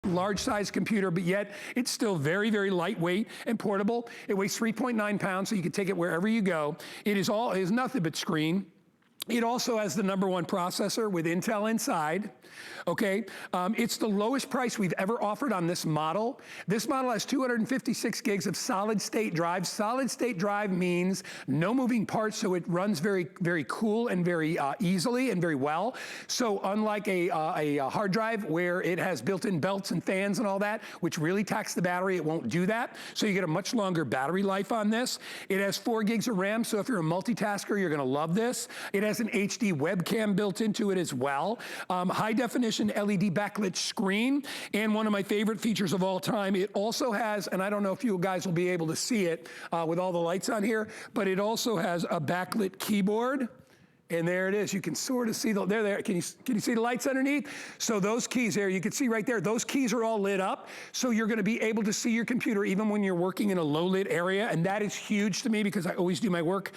large size computer, but yet it's still very, very lightweight and portable. It weighs 3.9 pounds, so you can take it wherever you go. It is nothing but screen. It also has the #1 processor with Intel inside, okay? It's the lowest price we've ever offered on this model. This model has 256 gigs of solid state drive. Solid state drive means no moving parts, so it runs very, very cool and very easily and very well. So unlike a hard drive where it has built-in belts and fans and all that, which really tax the battery, it won't do that. So you get a much longer battery life on this. It has 4 gigs of RAM, so if you're a multitasker, you're gonna love this. It has an HD webcam built into it as well. High definition LED backlit screen, and one of my favorite features of all time, it also has, and I don't know if you guys will be able to see it with all the lights on here, but it also has a backlit keyboard. And there it is. You can sort of see there. Can you see the lights underneath? So those keys there, you can see right there, those keys are all lit up. So you're gonna be able to see your computer even when you're working in a low lit area. And that is huge to me because I always do my work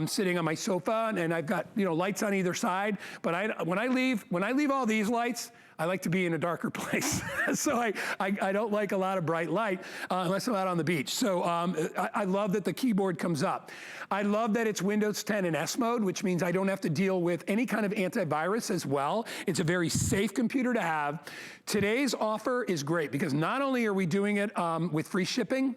sitting on my sofa, and I've got lights on either side. But when I leave all these lights, I like to be in a darker place. So I don't like a lot of bright light unless I'm out on the beach. So I love that the keyboard comes up. I love that it's Windows 10 in S mode, which means I don't have to deal with any kind of antivirus as well. It's a very safe computer to have. Today's offer is great because not only are we doing it with free shipping,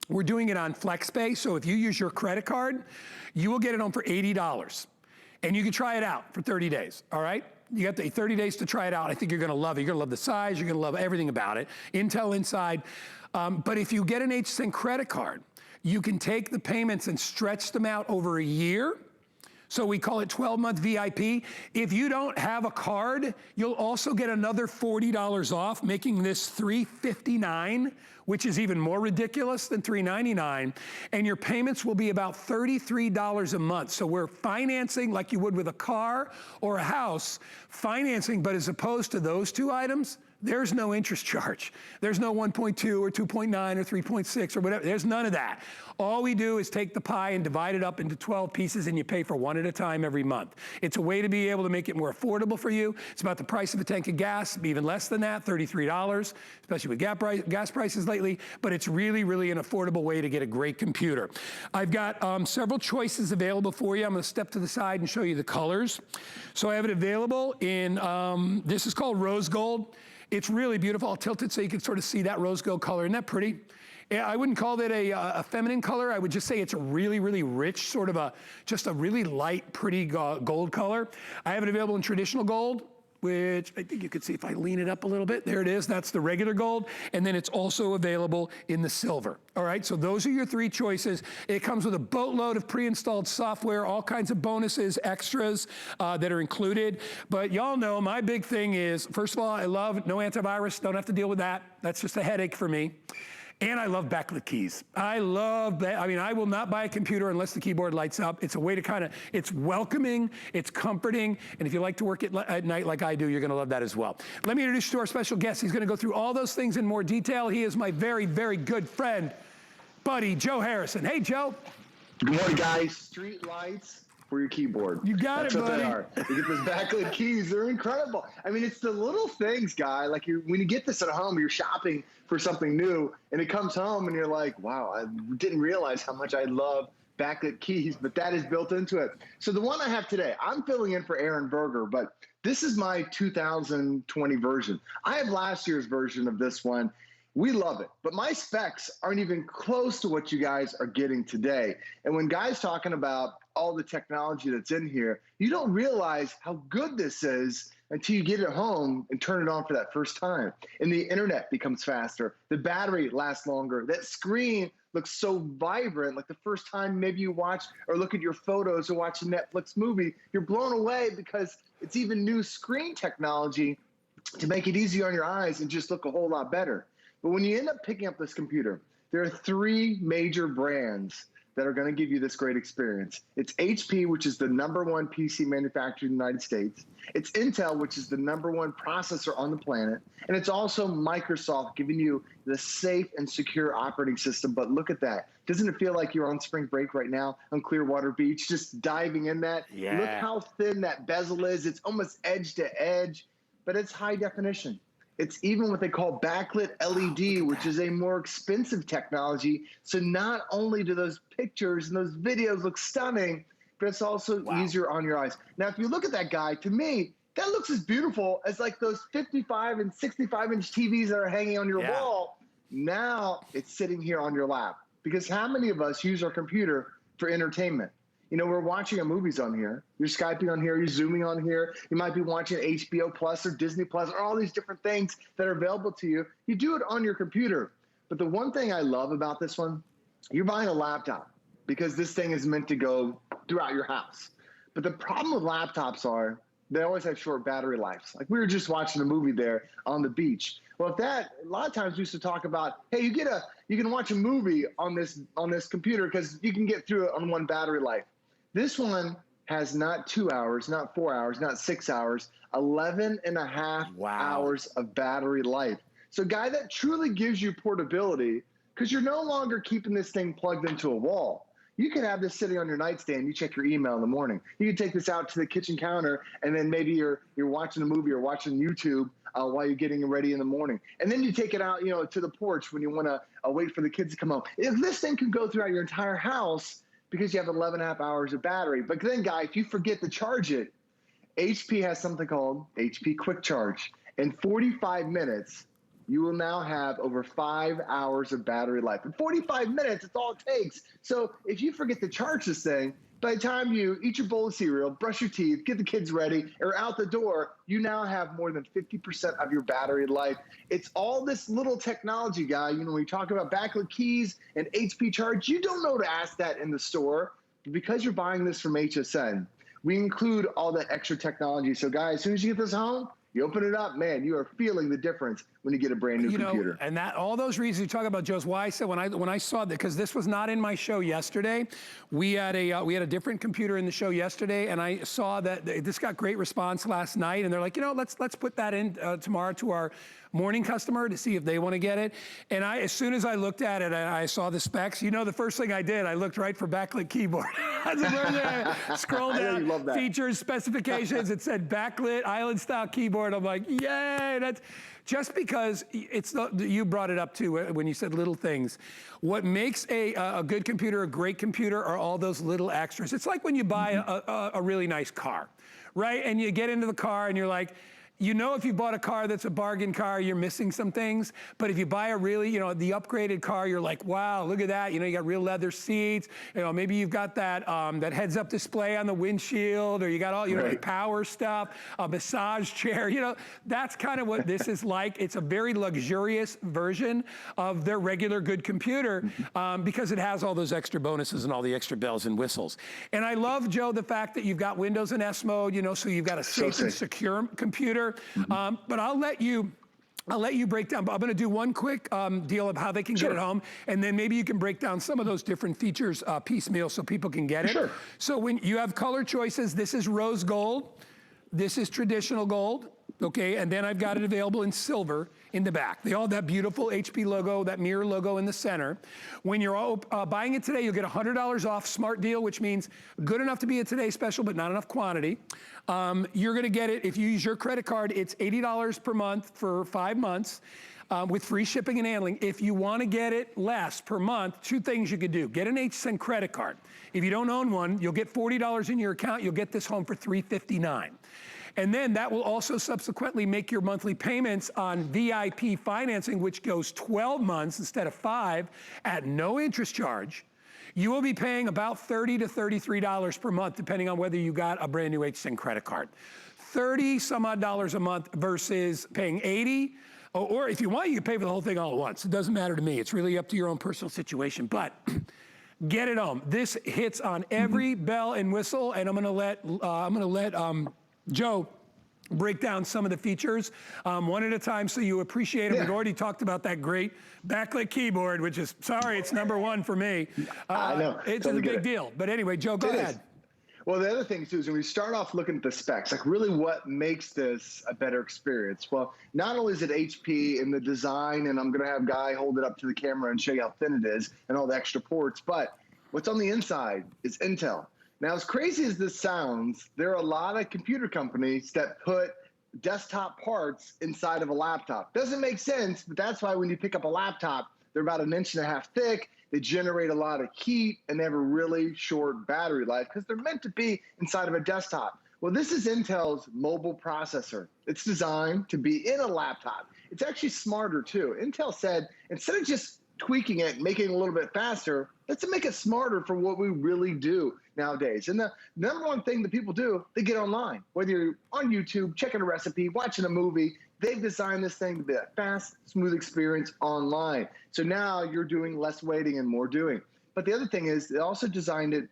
we're doing it on FlexPay. So if you use your credit card, you will get it home for $80. And you can try it out for 30 days, all right? You got the 30 days to try it out. I think you're gonna love it. You're gonna love the size, you're gonna love everything about it. Intel inside. But if you get an HSN credit card, you can take the payments and stretch them out over a year. So we call it 12-month VIP. If you don't have a card, you'll also get another $40 off, making this $359, which is even more ridiculous than $399. And your payments will be about $33 a month. So we're financing like you would with a car or a house, financing, but as opposed to those two items, there's no interest charge. There's no 1.2 or 2.9 or 3.6 or whatever. There's none of that. All we do is take the pie and divide it up into 12 pieces, and you pay for one at a time every month. It's a way to be able to make it more affordable for you. It's about the price of a tank of gas, even less than that, $33, especially with gas prices lately, but it's really, really an affordable way to get a great computer. I've got several choices available for you. I'm gonna step to the side and show you the colors. So I have it available in, this is called rose gold. It's really beautiful. I'll tilt it so you can sort of see that rose gold color. Isn't that pretty? I wouldn't call it a feminine color. I would just say it's a really, really rich, sort of just a really light, pretty gold color. I have it available in traditional gold, which I think you could see if I lean it up a little bit. There it is, that's the regular gold. And then it's also available in the silver. All right, so those are your 3 choices. It comes with a boatload of pre-installed software, all kinds of bonuses, extras that are included. But y'all know my big thing is, first of all, I love no antivirus, don't have to deal with that. That's just a headache for me. And I love backlit keys. I love that. I mean, I will not buy a computer unless the keyboard lights up. It's a way to it's welcoming, it's comforting, and if you like to work at night like I do, you're gonna love that as well. Let me introduce you to our special guest. He's gonna go through all those things in more detail. He is my very, very good friend, buddy, Joe Harrison. Hey, Joe. Good morning, guys. Street lights for your keyboard. You got That's it, what buddy. They are. You get those backlit keys. They're incredible. I mean, it's the little things, guy. Like when you get this at home, you're shopping for something new, and it comes home, and you're like, wow, I didn't realize how much I love backlit keys, but that is built into it. So the one I have today, I'm filling in for Aaron Berger, but this is my 2020 version. I have last year's version of this one. We love it, but my specs aren't even close to what you guys are getting today. And when guys talking about all the technology that's in here, you don't realize how good this is until you get it home and turn it on for that first time. And the internet becomes faster. The battery lasts longer. That screen looks so vibrant. Like the first time maybe you watch or look at your photos or watch a Netflix movie, you're blown away because it's even new screen technology to make it easier on your eyes and just look a whole lot better. But when you end up picking up this computer, there are 3 major brands that are going to give you this great experience. It's HP, which is the #1 PC manufacturer in the United States. It's Intel, which is the #1 processor on the planet. And it's also Microsoft giving you the safe and secure operating system. But look at that. Doesn't it feel like you're on spring break right now on Clearwater Beach, just diving in that? Yeah. Look how thin that bezel is. It's almost edge to edge, but it's high definition. It's even what they call backlit LED, which is a more expensive technology. So not only do those pictures and those videos look stunning, but it's also easier on your eyes. Now, if you look at that guy, to me, that looks as beautiful as like those 55 and 65-inch TVs that are hanging on your wall. Now it's sitting here on your lap. Because how many of us use our computer for entertainment? You know, we're watching our movies on here. You're Skyping on here. You're Zooming on here. You might be watching HBO Plus or Disney Plus or all these different things that are available to you. You do it on your computer. But the one thing I love about this one, you're buying a laptop because this thing is meant to go throughout your house. But the problem with laptops are they always have short battery lives. Like we were just watching a movie there on the beach. Well, if that, a lot of times we used to talk about, hey, you can watch a movie on this computer because you can get through it on one battery life. This one has not 2 hours, not 4 hours, not 6 hours, 11 and a half hours of battery life. So, guy, that truly gives you portability because you're no longer keeping this thing plugged into a wall. You can have this sitting on your nightstand. You check your email in the morning. You can take this out to the kitchen counter, and then maybe you're watching a movie or watching YouTube while you're getting ready in the morning. And then you take it out, you know, to the porch when you want to wait for the kids to come home. If this thing can go throughout your entire house because you have 11 and a half hours of battery. But then, guy, if you forget to charge it, HP has something called HP Quick Charge. In 45 minutes, you will now have over 5 hours of battery life. In 45 minutes, it's all it takes. So if you forget to charge this thing, by the time you eat your bowl of cereal, brush your teeth, get the kids ready, or out the door, you now have more than 50% of your battery life. It's all this little technology, guy. You know, when you talk about backlit keys and HP charge, you don't know to ask that in the store. But because you're buying this from HSN, we include all that extra technology. So, guys, as soon as you get this home, you open it up, man, you are feeling the difference when you get a brand new computer. And that all those reasons you talk about, Joe, is why I said when I saw that, because this was not in my show yesterday. We had a different computer in the show yesterday, and I saw that this got great response last night, and they're like, you know, let's put that in tomorrow to our morning customer to see if they want to get it. And as soon as I looked at it, I saw the specs. You know, the first thing I did, I looked right for Backlit Keyboard. I scrolled down, features, specifications. It said Backlit Island style keyboard. I'm like, yay! That's just because you brought it up too when you said little things. What makes a good computer a great computer are all those little extras. It's like when you buy a really nice car, right? And you get into the car and you're like, you know, if you bought a car that's a bargain car, you're missing some things. But if you buy a really, you know, the upgraded car, you're like, wow, look at that. You know, you got real leather seats. You know, maybe you've got that that heads-up display on the windshield, or you got all, you know, like power stuff, a massage chair. You know, that's kind of what this is like. It's a very luxurious version of their regular good computer because it has all those extra bonuses and all the extra bells and whistles. And I love, Joe, the fact that you've got Windows and S mode, you know, so you've got a safe and secure computer. But I'll let you break down. I'm going to do one quick deal of how they can get it home, and then maybe you can break down some of those different features piecemeal so people can get it. So when you have color choices, this is rose gold, this is traditional gold, okay, and then I've got it available in silver in the back. They all have that beautiful HP logo, that mirror logo in the center. When you're all, buying it today, you'll get $100 off smart deal, which means good enough to be a today special, but not enough quantity. You're gonna get it, if you use your credit card, it's $80 per month for 5 months with free shipping and handling. If you wanna get it less per month, 2 things you could do. Get an HSN credit card. If you don't own one, you'll get $40 in your account, you'll get this home for $359. And then that will also subsequently make your monthly payments on VIP financing, which goes 12 months instead of 5 at no interest charge. You will be paying about $30 to $33 per month, depending on whether you got a brand new HSN credit card. $30 some odd a month versus paying $80. Or if you want, you can pay for the whole thing all at once. It doesn't matter to me. It's really up to your own personal situation. But get it home. This hits on every bell and whistle, and I'm gonna let Joe break down some of the features one at a time so you appreciate it. We've already talked about that great backlit keyboard, which is, sorry, it's #1 for me. I know. It's a big deal. But anyway, Joe, go ahead. Well, the other thing, too, is when we start off looking at the specs, like really what makes this a better experience? Well, not only is it HP in the design, and I'm going to have Guy hold it up to the camera and show you how thin it is and all the extra ports, but what's on the inside is Intel. Now, as crazy as this sounds, there are a lot of computer companies that put desktop parts inside of a laptop. Doesn't make sense, but that's why when you pick up a laptop, they're about 1.5 inches thick. They generate a lot of heat and they have a really short battery life because they're meant to be inside of a desktop. Well, this is Intel's mobile processor. It's designed to be in a laptop. It's actually smarter too. Intel said, instead of just tweaking it, making it a little bit faster, let's make it smarter for what we really do nowadays. And the number one thing that people do, they get online. Whether you're on YouTube, checking a recipe, watching a movie, they've designed this thing to be a fast, smooth experience online. So now you're doing less waiting and more doing. But the other thing is they also designed it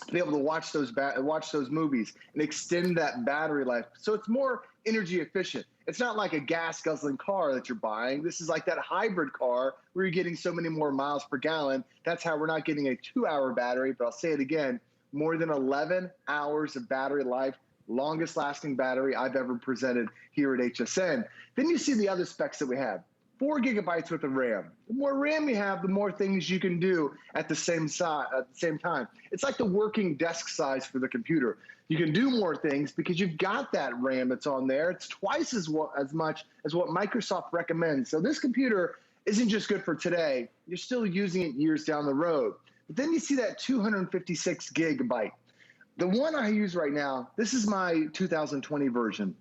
to be able to watch those movies and extend that battery life. So it's more energy efficient. It's not like a gas guzzling car that you're buying. This is like that hybrid car where you're getting so many more miles per gallon. That's how we're not getting a 2-hour battery, but I'll say it again, more than 11 hours of battery life, longest lasting battery I've ever presented here at HSN. Then you see the other specs that we have. 4 gigabytes worth of RAM. The more RAM you have, the more things you can do at the same time. It's like the working desk size for the computer. You can do more things because you've got that RAM that's on there. It's twice as much as what Microsoft recommends. So this computer isn't just good for today. You're still using it years down the road. But then you see that 256 gigabyte. The one I use right now, this is my 2020 version.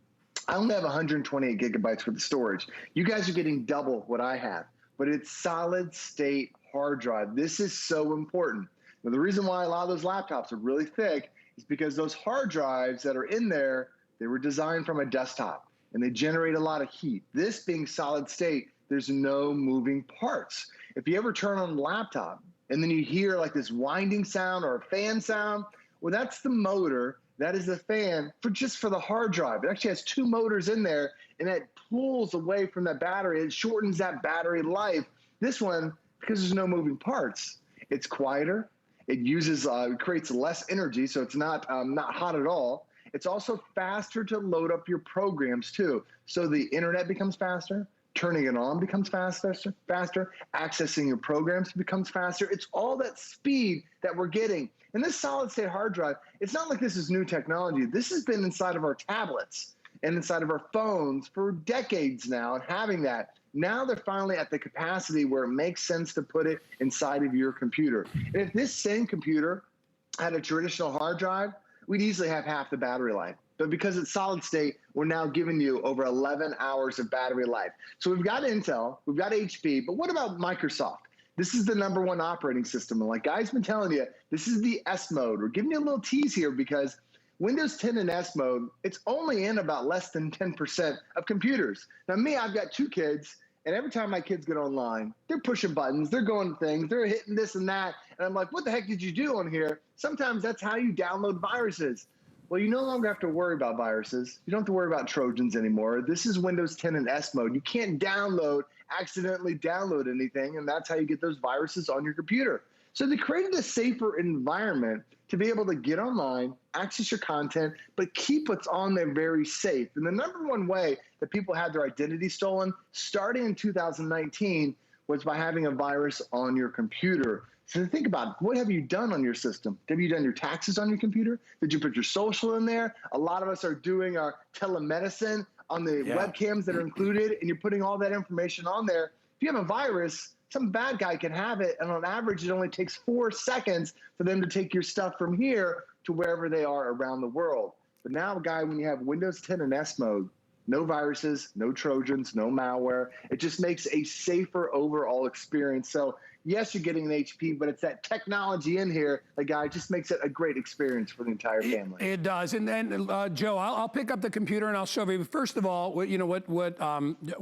I only have 128 gigabytes worth of storage. You guys are getting double what I have, but it's solid state hard drive. This is so important. Now, the reason why a lot of those laptops are really thick is because those hard drives that are in there, they were designed from a desktop and they generate a lot of heat. This being solid state, there's no moving parts. If you ever turn on the laptop and then you hear like this winding sound or a fan sound, well, that's the motor. That is the fan for the hard drive. It actually has 2 motors in there, and it pulls away from that battery. It shortens that battery life. This one, because there's no moving parts, it's quieter. It uses, creates less energy, so it's not hot at all. It's also faster to load up your programs too. So the internet becomes faster. Turning it on becomes faster, accessing your programs becomes faster. It's all that speed that we're getting. And this solid state hard drive, it's not like this is new technology. This has been inside of our tablets and inside of our phones for decades now, and having that. Now they're finally at the capacity where it makes sense to put it inside of your computer. And if this same computer had a traditional hard drive, we'd easily have half the battery life. But because it's solid state, we're now giving you over 11 hours of battery life. So we've got Intel, we've got HP, but what about Microsoft? This is the #1 operating system. And like Guy's been telling you, this is the S mode. We're giving you a little tease here because Windows 10 in S mode, it's only in about less than 10% of computers. Now me, I've got 2 kids, and every time my kids get online, they're pushing buttons, they're going to things, they're hitting this and that. And I'm like, what the heck did you do on here? Sometimes that's how you download viruses. Well, you no longer have to worry about viruses. You don't have to worry about Trojans anymore. This is Windows 10 in S mode. You can't accidentally download anything, and that's how you get those viruses on your computer. So they created a safer environment to be able to get online, access your content, but keep what's on there very safe. And the #1 way that people had their identity stolen, starting in 2019, was by having a virus on your computer. So think about, what have you done on your system? Have you done your taxes on your computer? Did you put your social in there? A lot of us are doing our telemedicine on the webcams that are included, and you're putting all that information on there. If you have a virus, some bad guy can have it, and on average, it only takes 4 seconds for them to take your stuff from here to wherever they are around the world. But now, Guy, when you have Windows 10 in S mode, no viruses, no Trojans, no malware. It just makes a safer overall experience. So yes, you're getting an HP, but it's that technology in here, the Guy, just makes it a great experience for the entire family. It does. And then, Joe, I'll pick up the computer and I'll show you. First of all, what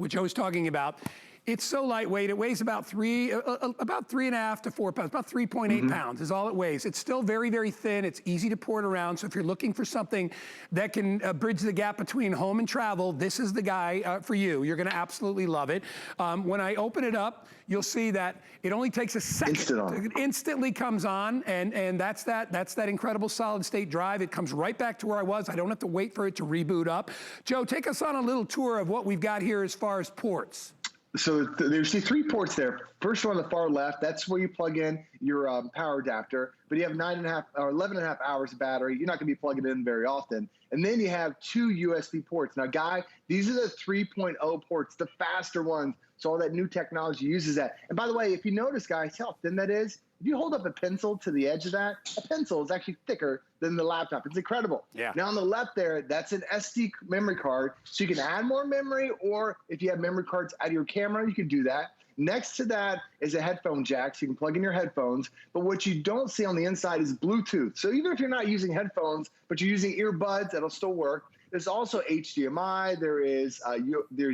Joe was talking about. It's so lightweight. It weighs about 3.5 to 4 pounds, about 3.8 pounds is all it weighs. It's still very, very thin. It's easy to port around. So if you're looking for something that can bridge the gap between home and travel, this is the guy for you. You're going to absolutely love it. When I open it up, you'll see that it only takes a second. It instantly comes on, and that's that incredible solid state drive. It comes right back to where I was. I don't have to wait for it to reboot up. Joe, take us on a little tour of what we've got here as far as ports. So there's the 3 ports there. First one on the far left, that's where you plug in your power adapter, but you have 9.5 or 11.5 hours of battery. You're not gonna be plugging it in very often. And then you have 2 USB ports. Now, Guy, these are the 3.0 ports, the faster ones. So all that new technology uses that. And by the way, if you notice, guys, how thin that is, if you hold up a pencil to the edge of that, a pencil is actually thicker than the laptop. It's incredible. Yeah. Now on the left there, that's an SD memory card. So you can add more memory, or if you have memory cards out of your camera, you can do that. Next to that is a headphone jack, so you can plug in your headphones. But what you don't see on the inside is Bluetooth. So even if you're not using headphones, but you're using earbuds, that'll still work. There's also HDMI. There's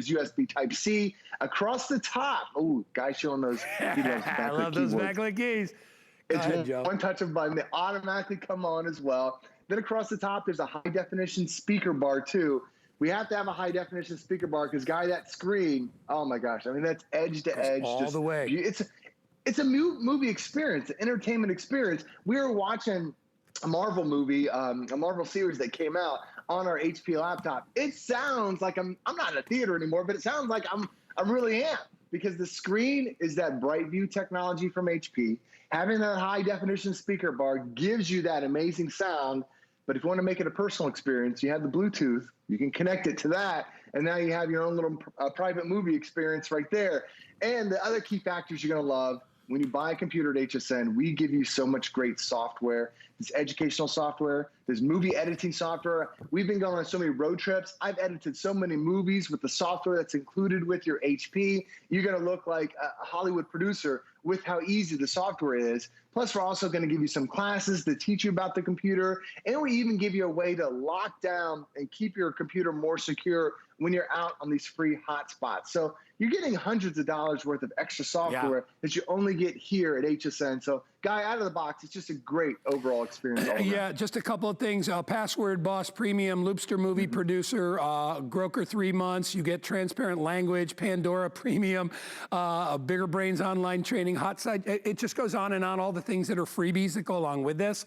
USB Type-C. Across the top, oh, Guy's showing those. I love those backlit keys. It's one touch of a button. They automatically come on as well. Then across the top, there's a high-definition speaker bar, too. We have to have a high-definition speaker bar because, Guy, that screen, oh, my gosh. I mean, that's edge to edge. All the way. It's a movie experience, an entertainment experience. We were watching a Marvel movie, a Marvel series that came out on our HP laptop. It sounds like I'm not in a theater anymore, but it sounds like I really am, because the screen is that BrightView technology from HP. Having that high definition speaker bar gives you that amazing sound. But if you want to make it a personal experience, you have the Bluetooth, you can connect it to that, and now you have your own little private movie experience right there. And the other key factors you're going to love: when you buy a computer at HSN, we give you so much great software. There's educational software. There's movie editing software. We've been going on so many road trips. I've edited so many movies with the software that's included with your HP. You're going to look like a Hollywood producer with how easy the software is. Plus, we're also going to give you some classes to teach you about the computer. And we even give you a way to lock down and keep your computer more secure when you're out on these free hotspots. So you're getting hundreds of dollars worth of extra software that you only get here at HSN. So, Guy, out of the box, it's just a great overall experience. Yeah, just a couple of things. Password Boss Premium, Loopster Movie Producer, Groker 3 months. You get transparent language, Pandora Premium, Bigger Brains online training, Hot Side. It just goes on and on, all the things that are freebies that go along with this.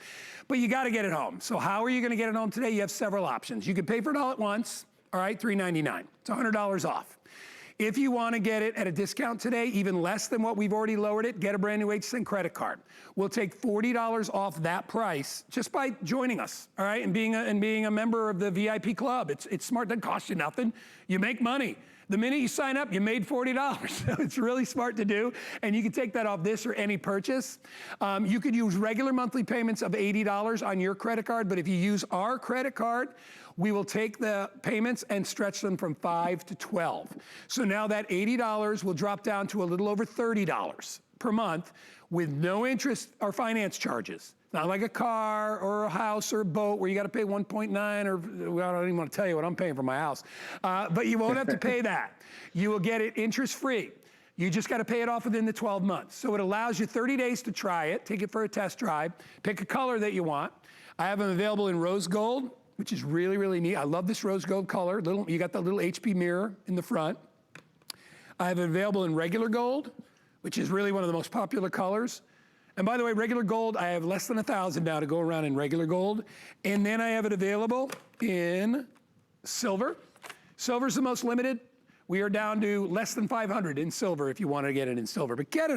But you got to get it home. So how are you going to get it home today? You have several options. You can pay for it all at once. All right, $399. It's $100 off. If you want to get it at a discount today, even less than what we've already lowered it, get a brand new HSN credit card. We'll take $40 off that price just by joining us, all right, and being a member of the VIP club. It's smart, doesn't cost you nothing. You make money. The minute you sign up, you made $40. So it's really smart to do, and you can take that off this or any purchase. You could use regular monthly payments of $80 on your credit card, but if you use our credit card, we will take the payments and stretch them from 5 to 12. So now that $80 will drop down to a little over $30 per month with no interest or finance charges. Not like a car or a house or a boat where you got to pay 1.9 or, well, I don't even want to tell you what I'm paying for my house. But you won't have to pay that. You will get it interest-free. You just got to pay it off within the 12 months. So it allows you 30 days to try it, take it for a test drive, pick a color that you want. I have them available in rose gold, which is really, really neat. I love this rose gold color. You got the little HP mirror in the front. I have it available in regular gold, which is really one of the most popular colors. And by the way, regular gold, I have less than 1,000 now to go around in regular gold. And then I have it available in silver. Silver's the most limited. We are down to less than 500 in silver if you want to get it in silver, but get it home.